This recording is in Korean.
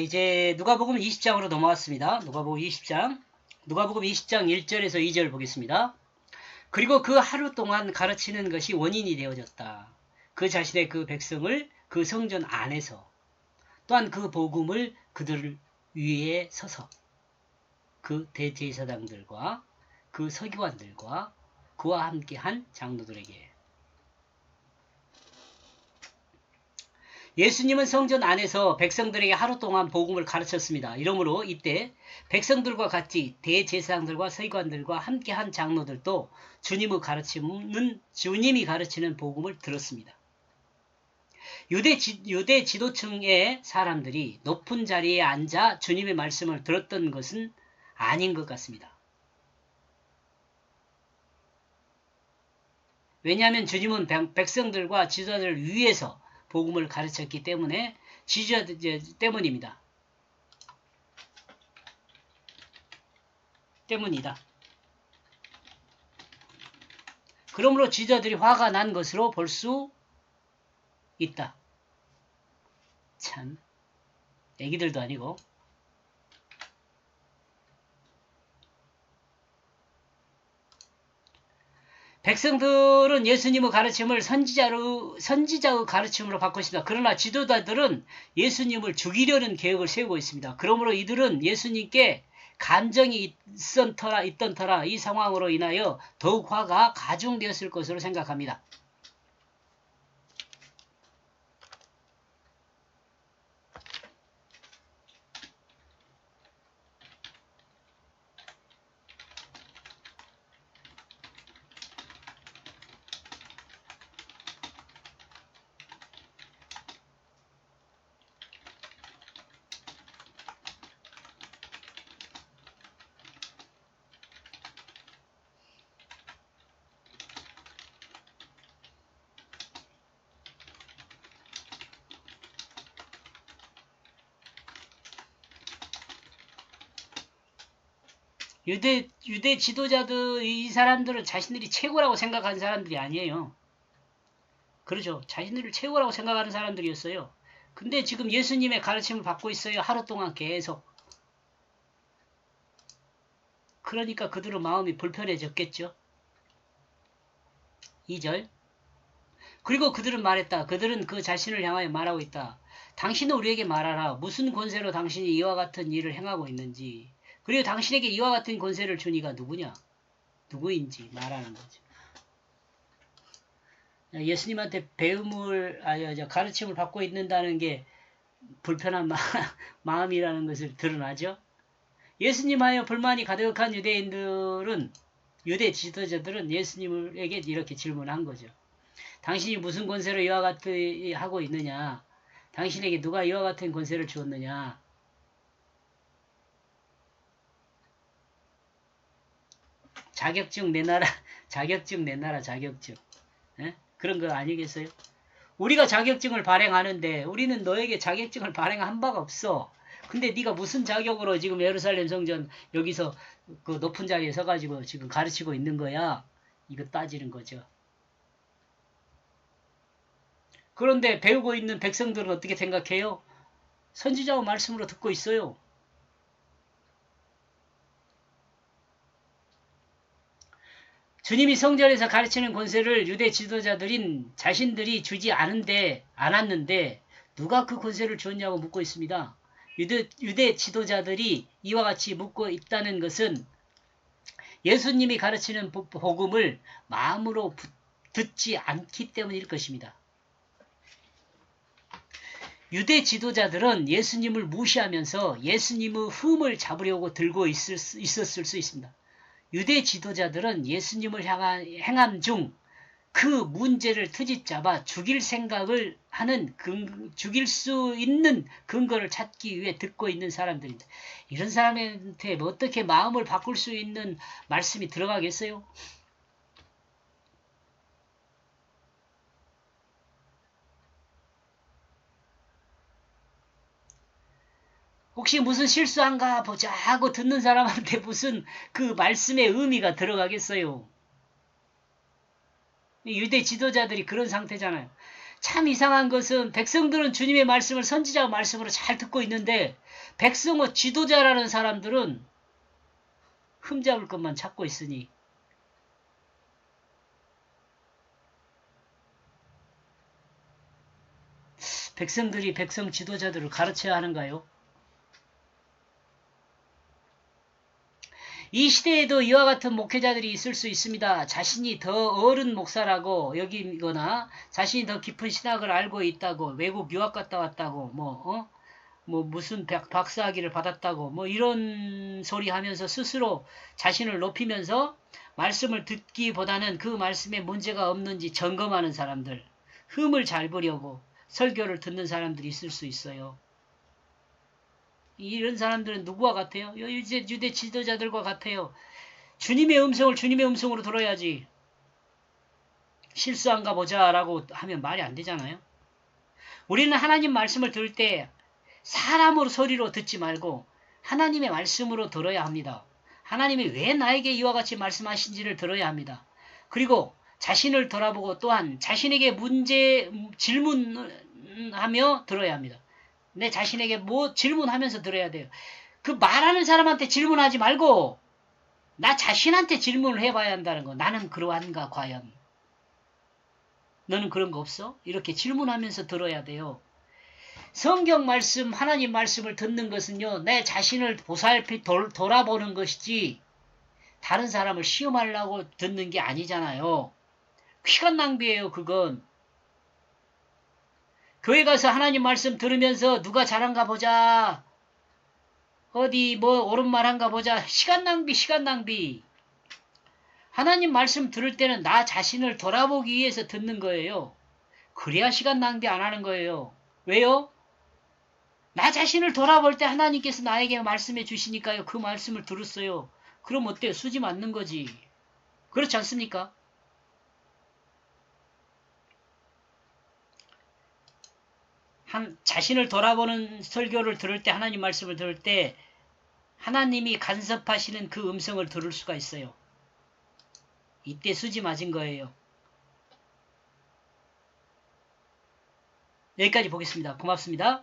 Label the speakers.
Speaker 1: 이제 누가복음 20장으로 넘어왔습니다. 누가복음 20장. 누가복음 20장 1절에서 2절 보겠습니다. 그리고 그 하루 동안 가르치는 것이 원인이 되어졌다. 그 자신의 그 백성을 그 성전 안에서 또한 그 복음을 그들 위에 서서 그 대제사장들과 그 서기관들과 그와 함께한 장로들에게 예수님은 성전 안에서 백성들에게 하루 동안 복음을 가르쳤습니다. 이러므로 이때 백성들과 같이 대제사장들과 서기관들과 함께한 장로들도 주님이 가르치는 복음을 들었습니다. 유대 지도층의 사람들이 높은 자리에 앉아 주님의 말씀을 들었던 것은 아닌 것 같습니다. 왜냐하면 주님은 백성들과 지도자들을 위해서 복음을 가르쳤기 때문에 지도자들 때문입니다. 그러므로 지도자들이 화가 난 것으로 볼 수 있다. 참, 애기들도 아니고. 백성들은 예수님의 가르침을 선지자의 가르침으로 받고 있습니다. 그러나 지도자들은 예수님을 죽이려는 계획을 세우고 있습니다. 그러므로 이들은 예수님께 감정이 있던 터라 이 상황으로 인하여 더욱 화가 가중되었을 것으로 생각합니다. 유대 지도자들, 이 사람들은 자신들이 최고라고 생각하는 사람들이 아니에요. 그렇죠. 자신들을 최고라고 생각하는 사람들이었어요. 근데 지금 예수님의 가르침을 받고 있어요. 하루 동안 계속. 그러니까 그들은 마음이 불편해졌겠죠. 2절. 그리고 그들은 말했다. 그들은 그 자신을 향하여 말하고 있다. 당신은 우리에게 말하라. 무슨 권세로 당신이 이와 같은 일을 행하고 있는지. 그리고 당신에게 이와 같은 권세를 준 이가 누구냐? 누구인지 말하는 거죠. 예수님한테 가르침을 받고 있는다는 게 불편한 마음이라는 것을 드러나죠. 예수님하여 불만이 가득한 유대 지도자들은 예수님에게 이렇게 질문한 거죠. 당신이 무슨 권세로 이와 같이 하고 있느냐? 당신에게 누가 이와 같은 권세를 주었느냐? 자격증 내놔라. 자격증. 에? 그런 거 아니겠어요? 우리가 자격증을 발행하는데 우리는 너에게 자격증을 발행한 바가 없어. 근데 네가 무슨 자격으로 지금 예루살렘 성전 여기서 그 높은 자리에 서가지고 지금 가르치고 있는 거야? 이거 따지는 거죠. 그런데 배우고 있는 백성들은 어떻게 생각해요? 선지자의 말씀으로 듣고 있어요. 주님이 성전에서 가르치는 권세를 유대 지도자들인 자신들이 주지 않았는데 누가 그 권세를 주었냐고 묻고 있습니다. 유대 지도자들이 이와 같이 묻고 있다는 것은 예수님이 가르치는 복음을 마음으로 듣지 않기 때문일 것입니다. 유대 지도자들은 예수님을 무시하면서 예수님의 흠을 잡으려고 들고 있었을 수 있습니다. 유대 지도자들은 예수님을 향한 행함 중 그 문제를 트집잡아 죽일 생각을 하는 죽일 수 있는 근거를 찾기 위해 듣고 있는 사람들입니다. 이런 사람한테 어떻게 마음을 바꿀 수 있는 말씀이 들어가겠어요? 혹시 무슨 실수한가 보자 하고 듣는 사람한테 무슨 그 말씀의 의미가 들어가겠어요? 유대 지도자들이 그런 상태잖아요. 참 이상한 것은 백성들은 주님의 말씀을 선지자 말씀으로 잘 듣고 있는데 백성의 지도자라는 사람들은 흠잡을 것만 찾고 있으니 백성들이 백성 지도자들을 가르쳐야 하는가요? 이 시대에도 이와 같은 목회자들이 있을 수 있습니다. 자신이 더 어른 목사라고 여기거나 자신이 더 깊은 신학을 알고 있다고 외국 유학 갔다 왔다고 뭐 무슨 박사학위를 받았다고 뭐 이런 소리 하면서 스스로 자신을 높이면서 말씀을 듣기보다는 그 말씀에 문제가 없는지 점검하는 사람들, 흠을 잘 보려고 설교를 듣는 사람들이 있을 수 있어요. 이런 사람들은 누구와 같아요? 이제 유대 지도자들과 같아요. 주님의 음성을 주님의 음성으로 들어야지. 실수한가 보자라고 하면 말이 안 되잖아요. 우리는 하나님 말씀을 들을 때 사람으로 소리로 듣지 말고 하나님의 말씀으로 들어야 합니다. 하나님이 왜 나에게 이와 같이 말씀하신지를 들어야 합니다. 그리고 자신을 돌아보고 또한 자신에게 질문하며 들어야 합니다. 내 자신에게 뭐 질문하면서 들어야 돼요. 그 말하는 사람한테 질문하지 말고 나 자신한테 질문을 해봐야 한다는 거. 나는 그러한가 과연? 너는 그런 거 없어? 이렇게 질문하면서 들어야 돼요. 성경 말씀, 하나님 말씀을 듣는 것은요. 내 자신을 보살피 돌아보는 것이지 다른 사람을 시험하려고 듣는 게 아니잖아요. 시간 낭비예요. 그건. 교회 가서 하나님 말씀 들으면서 누가 잘한가 보자. 어디 뭐 옳은 말 한가 보자. 시간 낭비. 하나님 말씀 들을 때는 나 자신을 돌아보기 위해서 듣는 거예요. 그래야 시간 낭비 안 하는 거예요. 왜요? 나 자신을 돌아볼 때 하나님께서 나에게 말씀해 주시니까요. 그 말씀을 들었어요. 그럼 어때요? 수지 맞는 거지. 그렇지 않습니까? 자신을 돌아보는 설교를 들을 때 하나님 말씀을 들을 때 하나님이 간섭하시는 그 음성을 들을 수가 있어요. 이때 수지 맞은 거예요. 여기까지 보겠습니다. 고맙습니다.